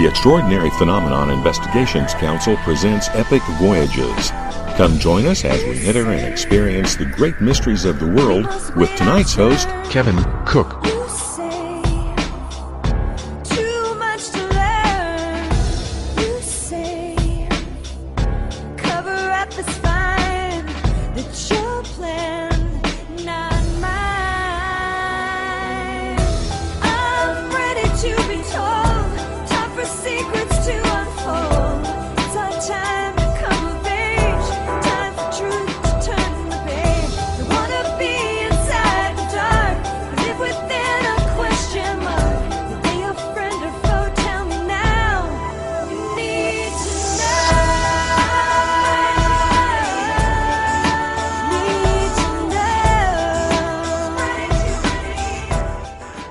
The Extraordinary Phenomenon Investigations Council presents Epic Voyages. Come join us as we enter and experience the great mysteries of the world with tonight's host, Kevin Cook.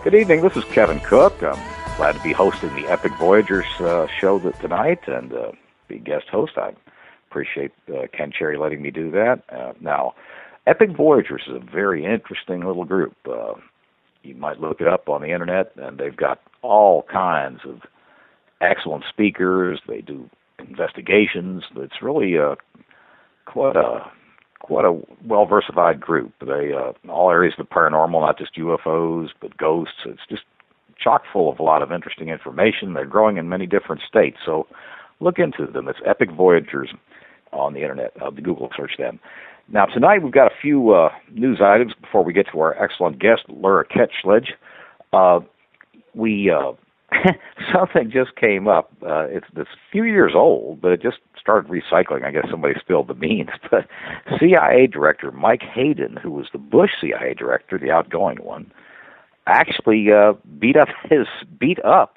Good evening, this is Kevin Cook. I'm glad to be hosting the Epic Voyagers show tonight and be guest host. I appreciate Ken Cherry letting me do that. Now, Epic Voyagers is a very interesting little group. You might look it up on the internet, and they've got all kinds of excellent speakers. They do investigations. It's really quite a well-versified group. They all areas of the paranormal, not just UFOs, but ghosts. It's just chock full of a lot of interesting information. They're growing in many different states, so look into them. It's Epic Voyagers on the internet. Google search them. Now, tonight we've got a few news items before we get to our excellent guest, Lura Ketchledge. Something just came up. It's a few years old, but it just started recycling. I guess somebody spilled the beans. But CIA Director Mike Hayden, who was the Bush CIA Director, the outgoing one, actually beat up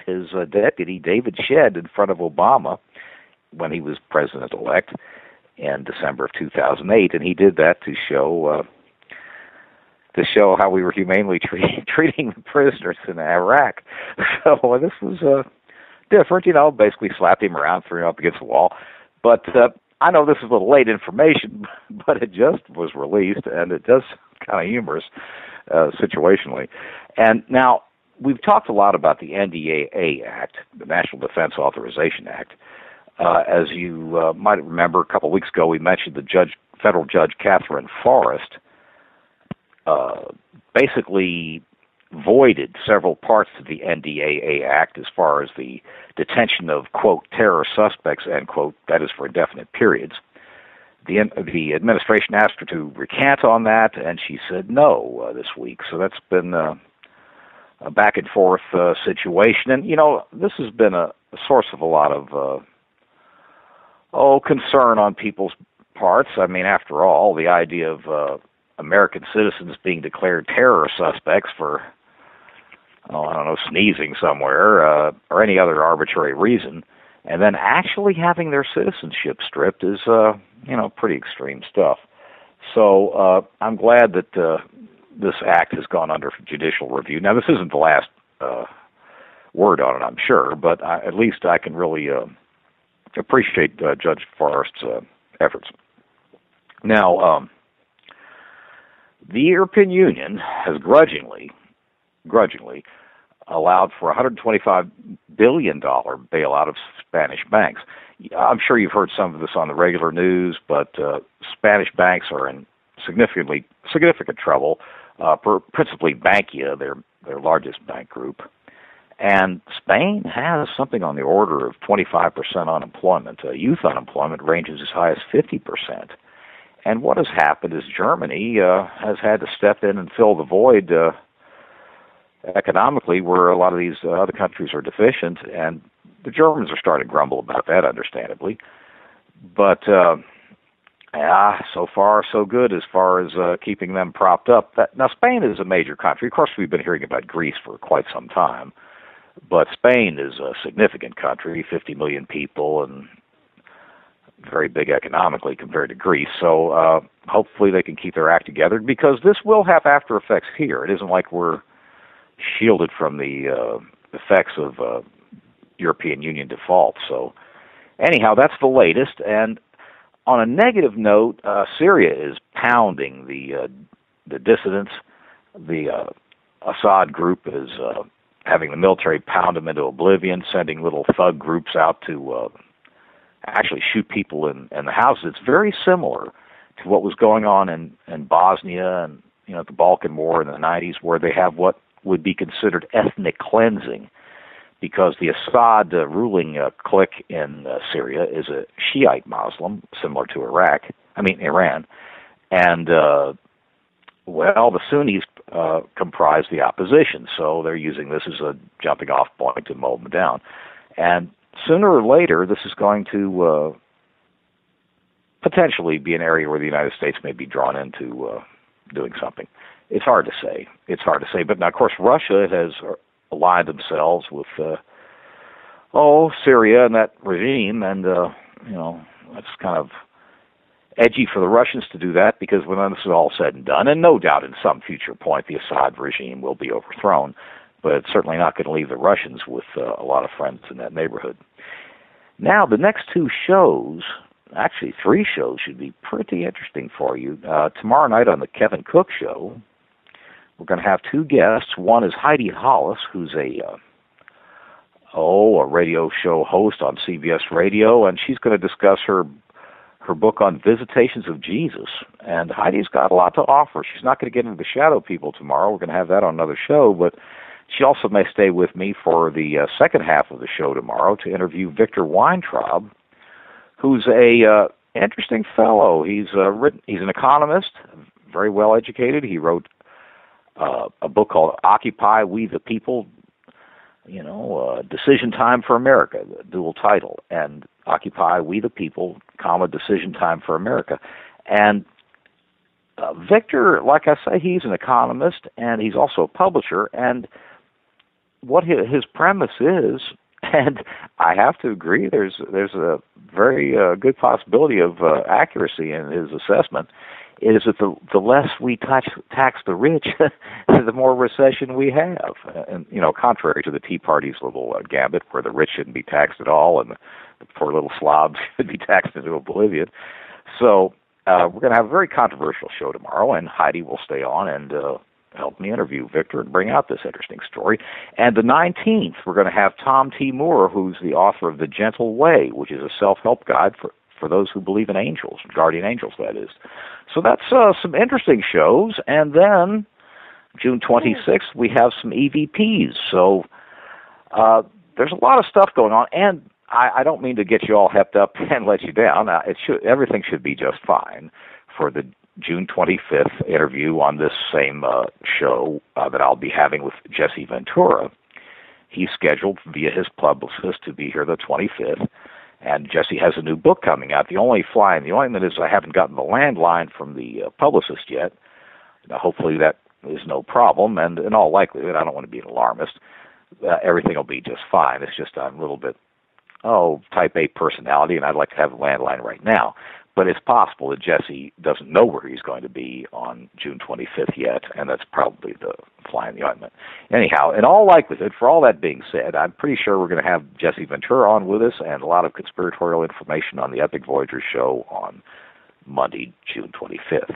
his deputy David Shedd in front of Obama when he was president-elect in December of 2008, and he did that to show how we were humanely treating the prisoners in Iraq. So this was different, basically slapped him around, threw him up against the wall. But I know this is a little late information, but it just was released, and it does kind of humorous situationally. And now, we've talked a lot about the NDEA Act, the National Defense Authorization Act. As you might remember, a couple of weeks ago, we mentioned the federal judge, Catherine Forrest, basically voided several parts of the NDAA Act as far as the detention of, quote, terror suspects, end quote, that is for indefinite periods. The administration asked her to recant on that, and she said no this week. So that's been a back and forth situation. And, this has been a source of a lot of concern on people's parts. I mean, after all, the idea of American citizens being declared terror suspects for, sneezing somewhere or any other arbitrary reason, and then actually having their citizenship stripped is, pretty extreme stuff. So I'm glad that this act has gone under judicial review. Now, this isn't the last word on it, I'm sure, but at least I can really appreciate Judge Forrest's efforts. Now, the European Union has grudgingly allowed for a $125 billion bailout of Spanish banks. I'm sure you've heard some of this on the regular news, but Spanish banks are in significant trouble, principally Bankia, their largest bank group. And Spain has something on the order of 25% unemployment. Youth unemployment ranges as high as 50%. And what has happened is Germany has had to step in and fill the void economically where a lot of these other countries are deficient, and the Germans are starting to grumble about that, understandably. But so far, so good as far as keeping them propped up. Now, Spain is a major country. Of course, we've been hearing about Greece for quite some time, but Spain is a significant country, 50 million people, and very big economically compared to Greece. So hopefully they can keep their act together, because this will have after effects here. It isn't like we're shielded from the effects of European Union default. So anyhow, that's the latest. And on a negative note, Syria is pounding the dissidents. The Assad group is having the military pound them into oblivion, sending little thug groups out to actually shoot people in the houses. It's very similar to what was going on in Bosnia and the Balkan War in the 90s, where they have what would be considered ethnic cleansing, because the Assad ruling clique in Syria is a Shiite Muslim, similar to Iran, and the Sunnis comprise the opposition, so they're using this as a jumping-off point to mow them down. And sooner or later, this is going to potentially be an area where the United States may be drawn into doing something. It's hard to say. But now, of course, Russia has aligned themselves with Syria and that regime, and that's kind of edgy for the Russians to do that, because when this is all said and done, and no doubt in some future point the Assad regime will be overthrown, but it's certainly not going to leave the Russians with a lot of friends in that neighborhood. Now, the next two shows, actually 3 shows, should be pretty interesting for you. Tomorrow night on the Kevin Cook Show, we're going to have 2 guests. One is Heidi Hollis, who's a radio show host on CBS Radio, and she's going to discuss her book on visitations of Jesus. And Heidi's got a lot to offer. She's not going to get into the shadow people tomorrow. We're going to have that on another show, but she also may stay with me for the second half of the show tomorrow to interview Victor Weintraub, who's a interesting fellow. He's an economist, very well educated. He wrote a book called Occupy We the People, Decision Time for America, the dual title, and Occupy We the People, Decision Time for America. And Victor, like I say, he's an economist, and he's also a publisher, and what his premise is, and I have to agree, there's a very good possibility of accuracy in his assessment, is that the less we tax the rich, the more recession we have. And, contrary to the Tea Party's little gambit where the rich shouldn't be taxed at all and the poor little slobs should be taxed into oblivion. So we're going to have a very controversial show tomorrow, and Heidi will stay on and help me interview Victor and bring out this interesting story. And the 19th, we're going to have Tom T. Moore, who's the author of The Gentle Way, which is a self-help guide for those who believe in angels, guardian angels, that is. So that's some interesting shows. And then June 26th, we have some EVPs. So there's a lot of stuff going on. And I don't mean to get you all hepped up and let you down. Everything should be just fine for the June 25th interview on this same show that I'll be having with Jesse Ventura. He's scheduled via his publicist to be here the 25th. And Jesse has a new book coming out. The only thing is I haven't gotten the landline from the publicist yet. Now, hopefully that is no problem. And in all likelihood, I don't want to be an alarmist. Everything will be just fine. It's just I'm a little bit, type A personality, and I'd like to have a landline right now. But it's possible that Jesse doesn't know where he's going to be on June 25th yet, and that's probably the fly in the ointment. Anyhow, in all likelihood, for all that being said, I'm pretty sure we're going to have Jesse Ventura on with us and a lot of conspiratorial information on the Epic Voyager show on Monday, June 25th.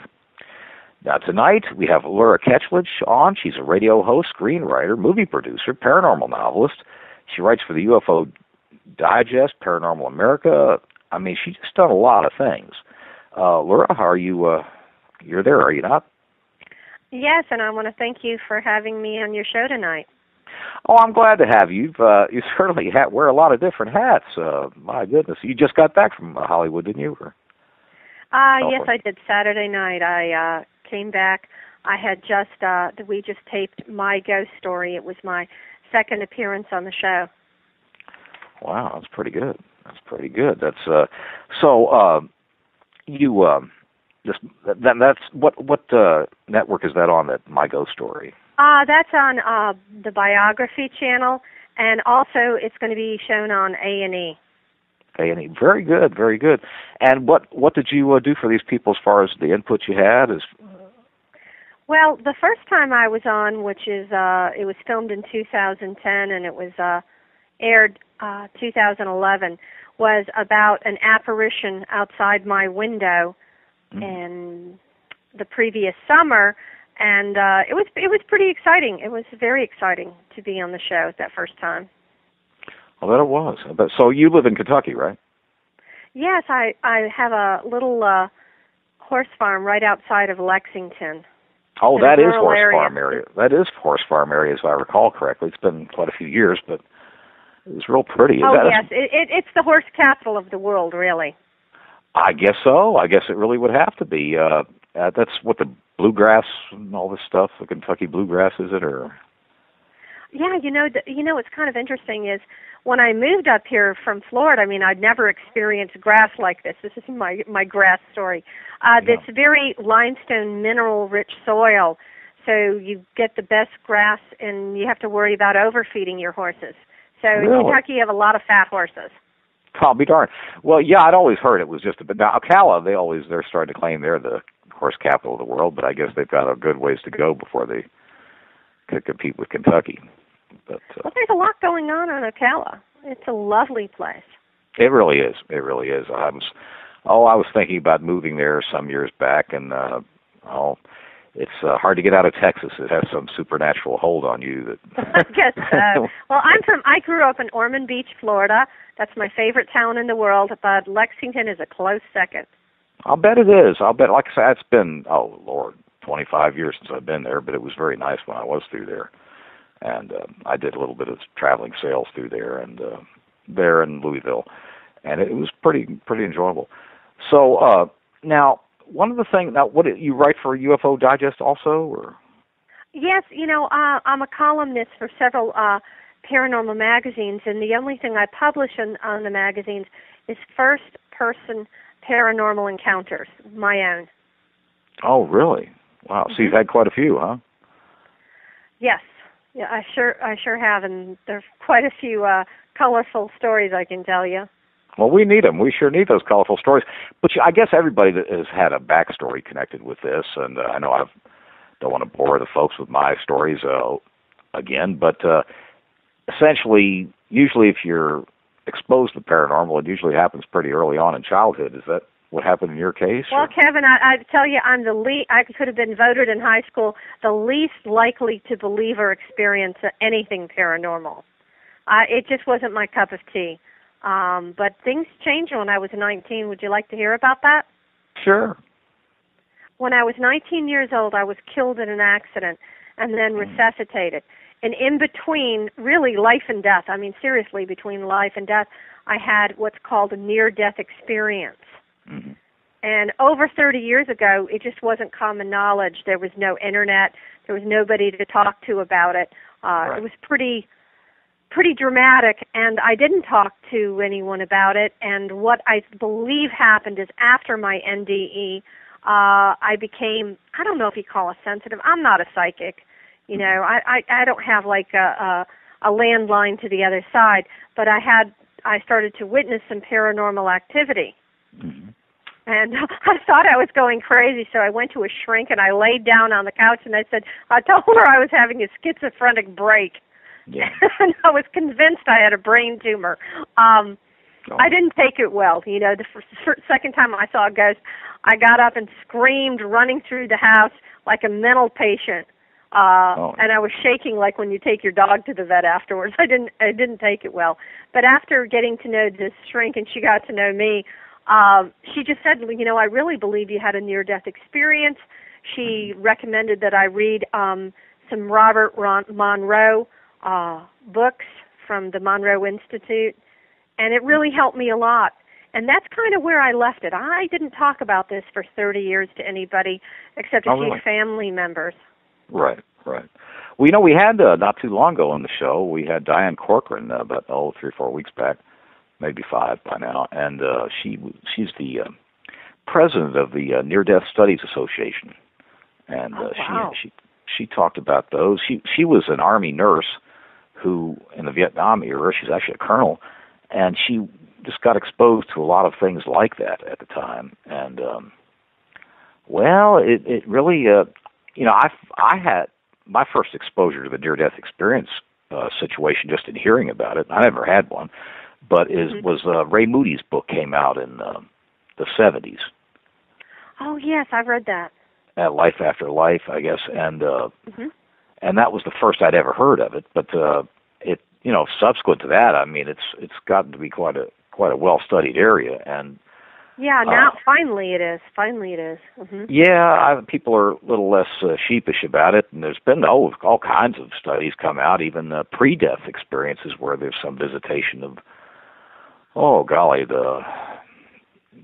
Now, tonight, we have Lura Ketchledge on. She's a radio host, screenwriter, movie producer, paranormal novelist. She writes for the UFO Digest, Paranormal America. I mean, she's just done a lot of things. Lura, how are you? You're there, are you not? Yes, and I want to thank you for having me on your show tonight. Oh, I'm glad to have you. You certainly wear a lot of different hats. My goodness, you just got back from Hollywood, didn't you? Yes, I did. Saturday night, I came back. I had we just taped My Ghost Story. It was my second appearance on the show. Wow, that's pretty good. That's so. That's what network is that on? That My Ghost Story. That's on the Biography channel, and also it's going to be shown on A&E. A&E, very good, very good. And what did you do for these people as far as the input you had? Well, the first time I was on, which is it was filmed in 2010 and it was aired 2011. Was about an apparition outside my window in the previous summer, And it was pretty exciting. It was very exciting to be on the show that first time. Well, that it was. But so you live in Kentucky, right? Yes, I have a little horse farm right outside of Lexington. Oh, that is horse farm area. That is horse farm area, if I recall correctly. It's been quite a few years, but it was real pretty. Yes, it's the horse capital of the world, really. I guess so. I guess it really would have to be. That's what the bluegrass and all this stuff, the Kentucky bluegrass, is it, or? Yeah, what's kind of interesting is when I moved up here from Florida, I mean, I'd never experienced grass like this. This is my grass story. This very limestone, mineral-rich soil, so you get the best grass, and you have to worry about overfeeding your horses. So really? In Kentucky, you have a lot of fat horses. I'll be darned. Well, yeah, I'd always heard it was just a bit. Now, Ocala, they're starting to claim they're the horse capital of the world, but I guess they've got a good ways to go before they could compete with Kentucky. But well, there's a lot going on in Ocala. It's a lovely place. It really is. It really is. I was thinking about moving there some years back, and it's hard to get out of Texas. It has some supernatural hold on you. I guess so. Well, I grew up in Ormond Beach, Florida. That's my favorite town in the world, but Lexington is a close second. I'll bet it is. I'll bet, like I said, it's been, 25 years since I've been there, but it was very nice when I was through there. And I did a little bit of traveling sales through there and there in Louisville, and it was pretty enjoyable. So now, one of the things, what you write for UFO Digest also, or? Yes, I'm a columnist for several paranormal magazines, and the only thing I publish on the magazines is first-person paranormal encounters, my own. Oh, really? Wow. So you've had quite a few, huh? Yes. Yeah, I sure have, and there's quite a few colorful stories I can tell you. Well, we need them. We sure need those colorful stories. But I guess everybody that has had a backstory connected with this, and I know I don't want to bore the folks with my stories again, but essentially, usually if you're exposed to the paranormal, it usually happens pretty early on in childhood. Is that what happened in your case? Well, or? Kevin, I tell you, I'm I could have been voted in high school the least likely to believe or experience anything paranormal. It just wasn't my cup of tea. But things changed when I was 19. Would you like to hear about that? Sure. When I was 19 years old, I was killed in an accident and then resuscitated. And in between, really life and death, I mean seriously, between life and death, I had what's called a near-death experience. Mm-hmm. And over 30 years ago, it just wasn't common knowledge. There was no internet. There was nobody to talk to about it. Right. It was pretty dramatic, and I didn't talk to anyone about it. And what I believe happened is after my NDE, I became, I don't know if you call it sensitive. I'm not a psychic. I don't have like a landline to the other side, but I started to witness some paranormal activity. Mm-hmm. And I thought I was going crazy, so I went to a shrink and I laid down on the couch and I told her I was having a schizophrenic break. Yeah. And I was convinced I had a brain tumor. I didn't take it well. The second time I saw a ghost, I got up and screamed, running through the house like a mental patient. And I was shaking like when you take your dog to the vet afterwards. I didn't take it well. But after getting to know this shrink and she got to know me, she just said, I really believe you had a near-death experience. She recommended that I read some Robert Monroe books from the Monroe Institute, and it really helped me a lot. And that's kind of where I left it. I didn't talk about this for 30 years to anybody except a few family members. Right. Well, we had, not too long ago on the show, we had Diane Corcoran about 3 or 4 weeks back, maybe 5 by now, and she's the president of the Near-Death Studies Association. And she talked about those. She was an Army nurse who, in the Vietnam era, she's actually a colonel, and she just got exposed to a lot of things like that at the time. And, it really, I had my first exposure to the near-death experience situation just in hearing about it. I never had one, but was Ray Moody's book came out in the 70s. Oh, yes, I've read that. life after life, I guess, and that was the first I'd ever heard of it. But it, subsequent to that, I mean, it's gotten to be quite a well-studied area, and yeah, now finally it is. Finally it is. Yeah, people are a little less sheepish about it, and there's been all kinds of studies come out, even pre-death experiences where there's some visitation of, the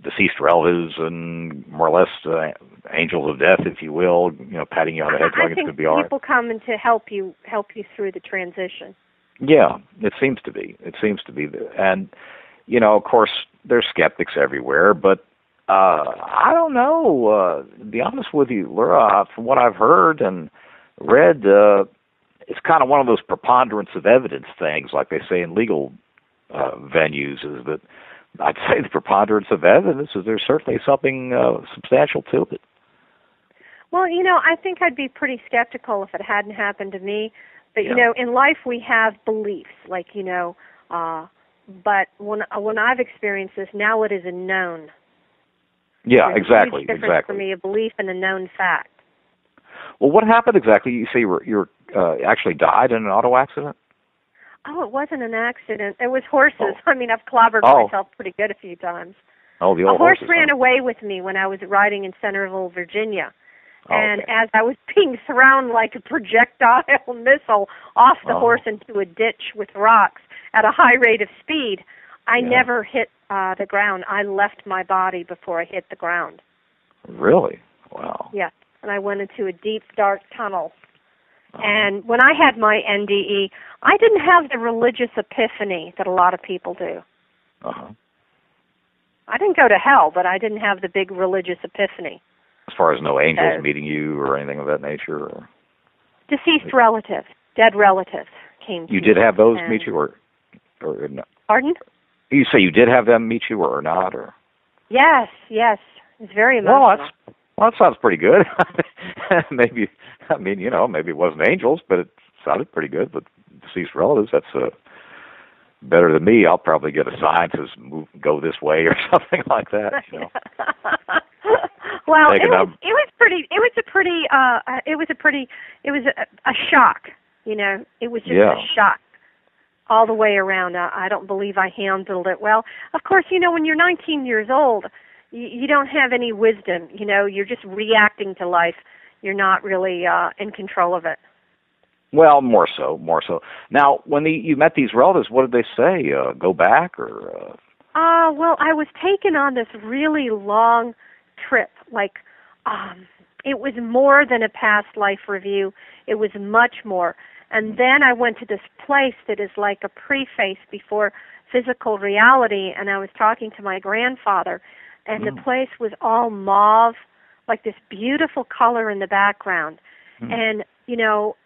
deceased relatives and more or less angels of death, if you will, patting you on the head, telling it's going to be all right. People come in to help you through the transition. Yeah, it seems to be. And of course, there's skeptics everywhere, but I don't know. To be honest with you, Lura, from what I've heard and read, it's kind of one of those preponderance of evidence things, like they say in legal venues, is that I'd say the preponderance of evidence is there's certainly something substantial to it. Well, I think I'd be pretty skeptical if it hadn't happened to me. But, in life we have beliefs, like, but when I've experienced this, now it is a known. Yeah, There's exactly. A huge difference for me, a belief and a known fact. Well, what happened exactly? You say you actually died in an auto accident? Oh, it wasn't an accident. It was horses. Oh. I mean, I've clobbered myself pretty good a few times. Oh, the old horse horses, ran away with me when I was riding in Centerville, Virginia. And as I was being thrown like a projectile missile off the horse into a ditch with rocks at a high rate of speed, I never hit the ground. I left my body before I hit the ground. Really? Wow. Yes, and I went into a deep, dark tunnel. And when I had my NDE, I didn't have the religious epiphany that a lot of people do. I didn't go to hell, but I didn't have the big religious epiphany. As far as no angels meeting you or anything of that nature? Or? Deceased relatives, dead relatives came to me. You did have those meet you or not? Pardon? You say you did have them meet you or not? Or? Yes. It's very emotional. Well, that sounds pretty good. Maybe it wasn't angels, but it sounded pretty good. But deceased relatives, that's better than me. I'll probably get a sign to go this way or something like that. Well, it was a shock. It was just a shock all the way around. I don't believe I handled it well. Of course, when you're 19 years old, you don't have any wisdom. You're just reacting to life. You're not really in control of it. Well, more so. Now, when you met these relatives, what did they say? Go back or? Well, I was taken on this really long trip. Like, it was more than a past life review. It was much more. And then I went to this place that is like a preface before physical reality, and I was talking to my grandfather, and the place was all mauve, like this beautiful color in the background. And,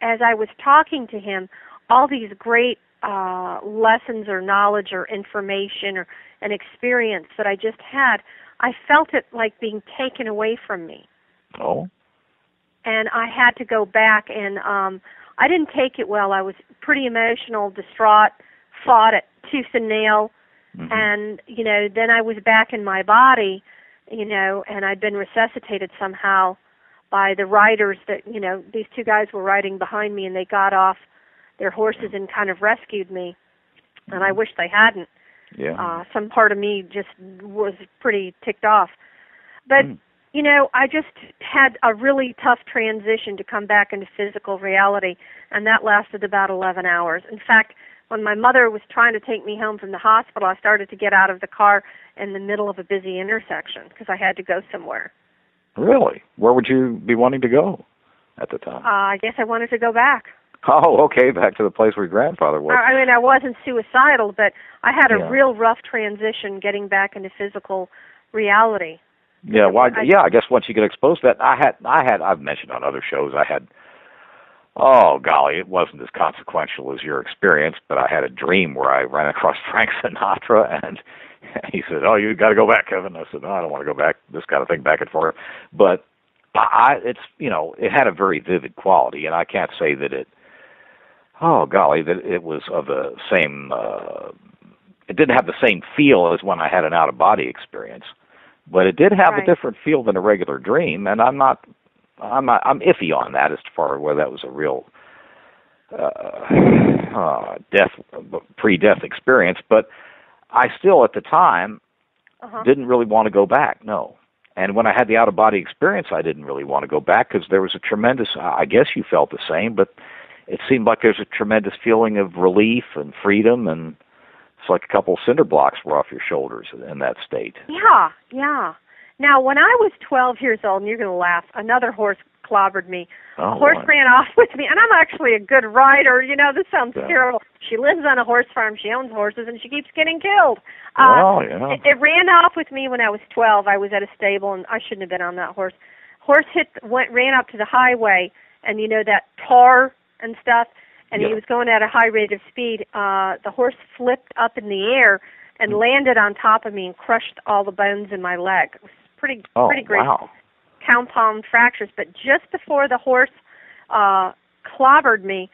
as I was talking to him, all these great lessons or knowledge or information or an experience that I just had, I felt it like being taken away from me. Oh. And I had to go back, and I didn't take it well. I was pretty emotional, distraught, fought it tooth and nail, and, then I was back in my body, and I'd been resuscitated somehow by the riders that, these two guys were riding behind me, and they got off their horses and kind of rescued me, and I wish they hadn't. Yeah. Some part of me just was pretty ticked off. But, I just had a really tough transition to come back into physical reality, and that lasted about 11 hours. In fact, when my mother was trying to take me home from the hospital, I started to get out of the car in the middle of a busy intersection because I had to go somewhere. Really? Where would you be wanting to go at the time? I guess I wanted to go back. Oh, okay, back to the place where your grandfather was. I mean, I wasn't suicidal, but I had a real rough transition getting back into physical reality. Yeah, well, I guess once you get exposed to that, I've mentioned on other shows, oh golly, it wasn't as consequential as your experience, but I had a dream where I ran across Frank Sinatra, and he said, "Oh, you got to go back, Kevin." I said, "No, I don't want to go back." This kind of thing, back and forth. But it had a very vivid quality, and I can't say that it was of the same. It didn't have the same feel as when I had an out of body experience, but it did have a different feel than a regular dream. And I'm not I'm iffy on that as far as whether that was a real pre-death experience, but I still, at the time, didn't really want to go back, no. And when I had the out-of-body experience, I didn't really want to go back because there was a tremendous, I guess you felt the same, but it seemed like there's a tremendous feeling of relief and freedom, and it's like a couple of cinder blocks were off your shoulders in that state. Yeah, yeah. Now, when I was 12 years old, and you're going to laugh, another horse clobbered me. Oh, a horse ran off with me, and I'm actually a good rider. You know, this sounds Yeah. terrible. She lives on a horse farm. She owns horses, and she keeps getting killed. Oh, yeah. It ran off with me when I was 12. I was at a stable, and I shouldn't have been on that horse. Horse ran up to the highway, and you know that tar and stuff, and Yeah. he was going at a high rate of speed. The horse flipped up in the air and landed on top of me and crushed all the bones in my leg. It was pretty great. Wow. Compound fractures, but just before the horse clobbered me,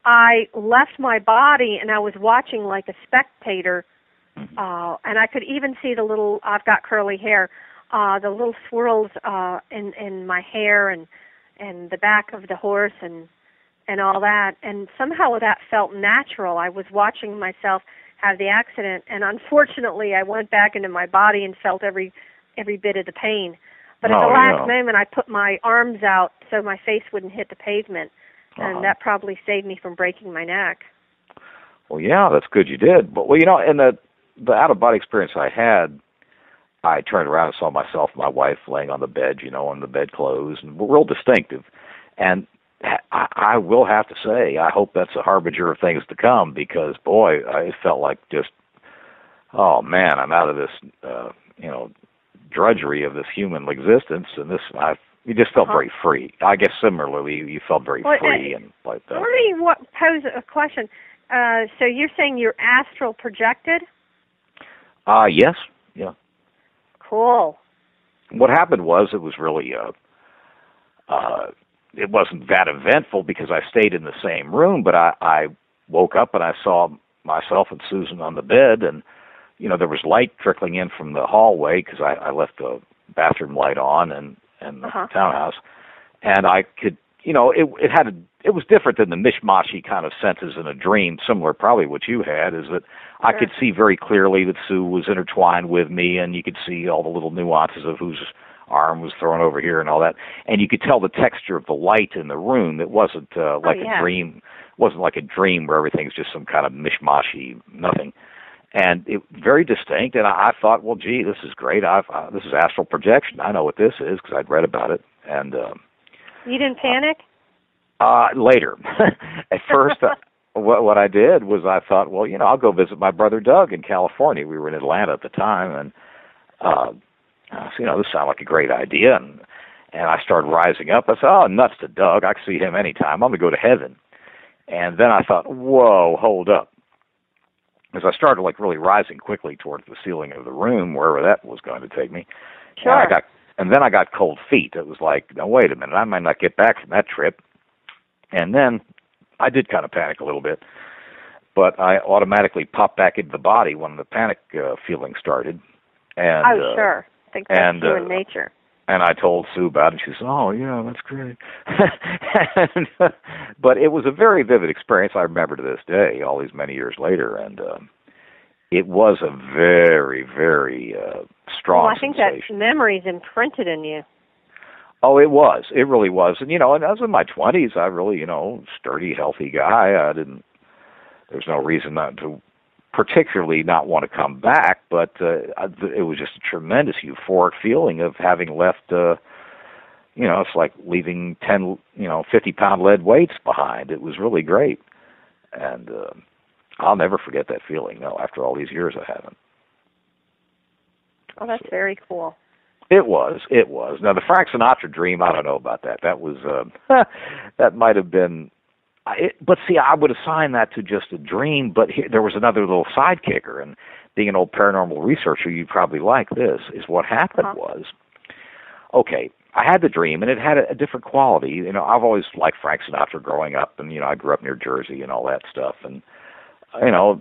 I left my body and I was watching like a spectator, and I could even see the little, I've got curly hair, the little swirls in my hair and the back of the horse and all that, and somehow that felt natural. I was watching myself have the accident, and unfortunately I went back into my body and felt every bit of the pain. But at the last moment, I put my arms out so my face wouldn't hit the pavement, and that probably saved me from breaking my neck. Well, yeah, that's good you did. But, well, you know, in the out-of-body experience I had, I turned around and saw myself and my wife laying on the bed, you know, and the bedclothes, and real distinctive. And I will have to say, I hope that's a harbinger of things to come, because, boy, it felt like just, oh, man, I'm out of this, you know, drudgery of this human existence, and you just felt very free. I guess similarly, you felt very free and like that. Let me pose a question. So you're saying you're astral projected? Yes, yeah. Cool. What happened was it was really, it wasn't that eventful because I stayed in the same room, but I woke up and I saw myself and Susan on the bed, and you know, there was light trickling in from the hallway because I left the bathroom light on and the townhouse, and I could, you know, it was different than the mishmashy kind of senses in a dream, similar probably what you had, is that I could see very clearly that Sue was intertwined with me, and you could see all the little nuances of whose arm was thrown over here and all that, and you could tell the texture of the light in the room. It wasn't like a dream. It wasn't like a dream where everything's just some kind of mishmashy nothing. And it very distinct, and I thought, well, gee, this is great. This is astral projection. I know what this is because I'd read about it. And you didn't panic? Later. At first, what I did was I thought, well, you know, I'll go visit my brother Doug in California. We were in Atlanta at the time, and so, you know, this sounded like a great idea. And I started rising up. I said, oh, nuts to Doug. I can see him anytime. I'm going to go to heaven. And then I thought, whoa, hold up. As I started like really rising quickly towards the ceiling of the room, wherever that was going to take me. Sure. And then I got cold feet. It was like, no, wait a minute, I might not get back from that trip. And then I did kind of panic a little bit, but I automatically popped back into the body when the panic feeling started. And, sure. I think that's human nature. And I told Sue about it. She said, oh, yeah, that's great. But it was a very vivid experience. I remember to this day, all these many years later. And it was a very, very strong sensation. I think that memory's imprinted in you. Oh, it was. It really was. And, you know, and I was in my 20s. I really, you know, sturdy, healthy guy. There's no reason not to particularly not want to come back, but it was just a tremendous euphoric feeling of having left, you know, it's like leaving 10, you know, 50-pound lead weights behind. It was really great. And I'll never forget that feeling, no, after all these years I haven't. Oh, that's very cool. It was. Now, the Frank Sinatra dream, I don't know about that. That was, that might have been, but see, I would assign that to just a dream, but there was another little side kicker, and being an old paranormal researcher, you'd probably like this, is what happened was, okay, I had the dream, and it had a different quality. You know, I've always liked Frank Sinatra growing up, and, you know, I grew up near Jersey and all that stuff, and, you know,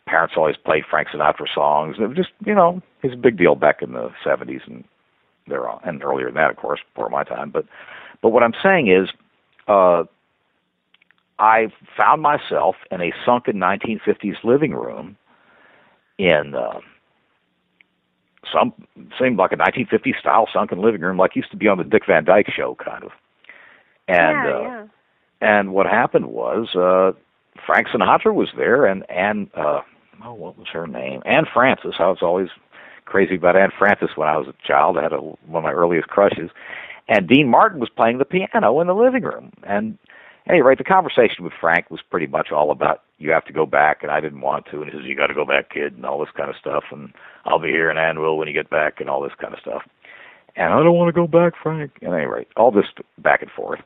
parents always played Frank Sinatra songs. It was just, you know, it was a big deal back in the 70s and thereon, and earlier than that, of course, before my time. But what I'm saying is, I found myself in a sunken 1950s living room in seemed like a 1950s style sunken living room, like used to be on the Dick Van Dyke Show, kind of. And and what happened was Frank Sinatra was there, and what was her name? Anne Francis. I was always crazy about Anne Francis when I was a child. I had one of my earliest crushes. And Dean Martin was playing the piano in the living room. And at any rate, the conversation with Frank was pretty much all about, you have to go back, and I didn't want to. And he says, you got to go back, kid, and all this kind of stuff. And I'll be here in Annville when you get back, and all this kind of stuff. And I don't want to go back, Frank. At any rate, all this back and forth.